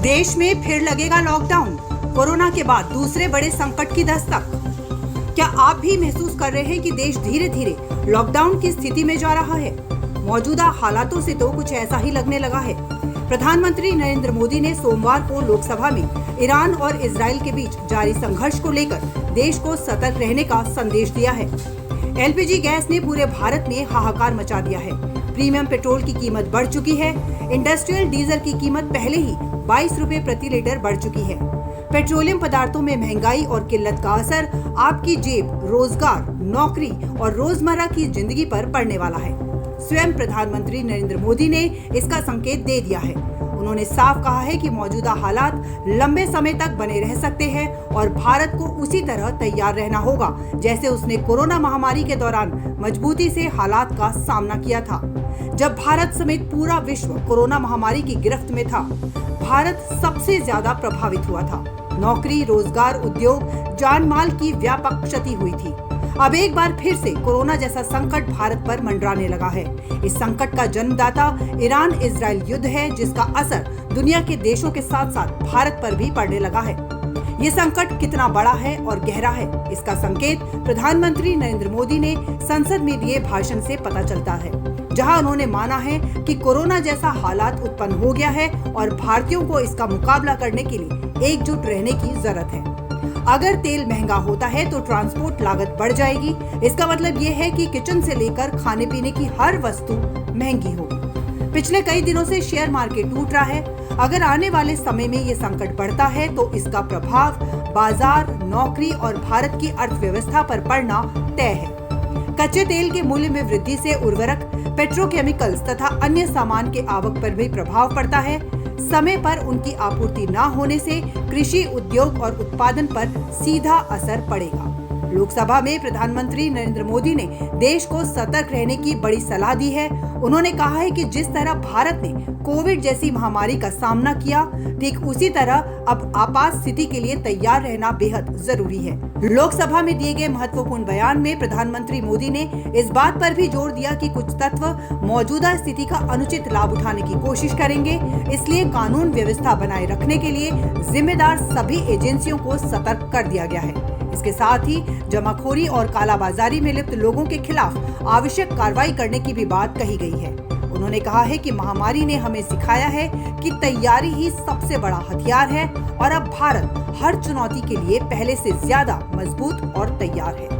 देश में फिर लगेगा लॉकडाउन। कोरोना के बाद दूसरे बड़े संकट की दस्तक। क्या आप भी महसूस कर रहे हैं कि देश धीरे धीरे लॉकडाउन की स्थिति में जा रहा है? मौजूदा हालातों से तो कुछ ऐसा ही लगने लगा है। प्रधानमंत्री नरेंद्र मोदी ने सोमवार को लोकसभा में ईरान और इजराइल के बीच जारी संघर्ष को लेकर देश को सतर्क रहने का संदेश दिया है। एलपीजी गैस ने पूरे भारत में हाहाकार मचा दिया है। प्रीमियम पेट्रोल की कीमत बढ़ चुकी है। इंडस्ट्रियल डीजल की कीमत पहले ही 22 रुपए प्रति लीटर बढ़ चुकी है। पेट्रोलियम पदार्थों में महंगाई और किल्लत का असर आपकी जेब, रोजगार, नौकरी और रोजमर्रा की जिंदगी पर पड़ने वाला है। स्वयं प्रधानमंत्री नरेंद्र मोदी ने इसका संकेत दे दिया है। उन्होंने साफ कहा है कि मौजूदा हालात लंबे समय तक बने रह सकते हैं और भारत को उसी तरह तैयार रहना होगा जैसे उसने कोरोना महामारी के दौरान मजबूती से हालात का सामना किया था। जब भारत समेत पूरा विश्व कोरोना महामारी की गिरफ्त में था, भारत सबसे ज्यादा प्रभावित हुआ था। नौकरी, रोजगार, उद्योग, जान माल की व्यापक क्षति हुई थी। अब एक बार फिर से कोरोना जैसा संकट भारत पर मंडराने लगा है। इस संकट का जन्मदाता ईरान इजराइल युद्ध है, जिसका असर दुनिया के देशों के साथ साथ भारत पर भी पड़ने लगा है। ये संकट कितना बड़ा है और गहरा है, इसका संकेत प्रधानमंत्री नरेंद्र मोदी ने संसद में दिए भाषण से पता चलता है, जहां उन्होंने माना है कि कोरोना जैसा हालात उत्पन्न हो गया है और भारतीयों को इसका मुकाबला करने के लिए एकजुट रहने की जरूरत है। अगर तेल महंगा होता है तो ट्रांसपोर्ट लागत बढ़ जाएगी। इसका मतलब ये है कि किचन से लेकर खाने पीने की हर वस्तु महंगी होगी। पिछले कई दिनों से शेयर मार्केट टूट रहा है। अगर आने वाले समय में ये संकट बढ़ता है तो इसका प्रभाव बाजार, नौकरी और भारत की अर्थव्यवस्था पर पड़ना तय है। कच्चे तेल के मूल्य में वृद्धि से उर्वरक, पेट्रोकेमिकल्स तथा अन्य सामान के आवक पर भी प्रभाव पड़ता है। समय पर उनकी आपूर्ति न होने से कृषि, उद्योग और उत्पादन पर सीधा असर पड़ेगा। लोकसभा में प्रधानमंत्री नरेंद्र मोदी ने देश को सतर्क रहने की बड़ी सलाह दी है। उन्होंने कहा है कि जिस तरह भारत ने कोविड जैसी महामारी का सामना किया, ठीक उसी तरह अब आपात स्थिति के लिए तैयार रहना बेहद जरूरी है। लोकसभा में दिए गए महत्वपूर्ण बयान में प्रधानमंत्री मोदी ने इस बात पर भी जोर दिया कि कुछ तत्व मौजूदा स्थिति का अनुचित लाभ उठाने की कोशिश करेंगे, इसलिए कानून व्यवस्था बनाए रखने के लिए जिम्मेदार सभी एजेंसियों को सतर्क कर दिया गया है। इसके साथ ही जमाखोरी और कालाबाजारी में लिप्त लोगों के खिलाफ आवश्यक कार्रवाई करने की भी बात कही गई है। उन्होंने कहा है कि महामारी ने हमें सिखाया है कि तैयारी ही सबसे बड़ा हथियार है और अब भारत हर चुनौती के लिए पहले से ज्यादा मजबूत और तैयार है।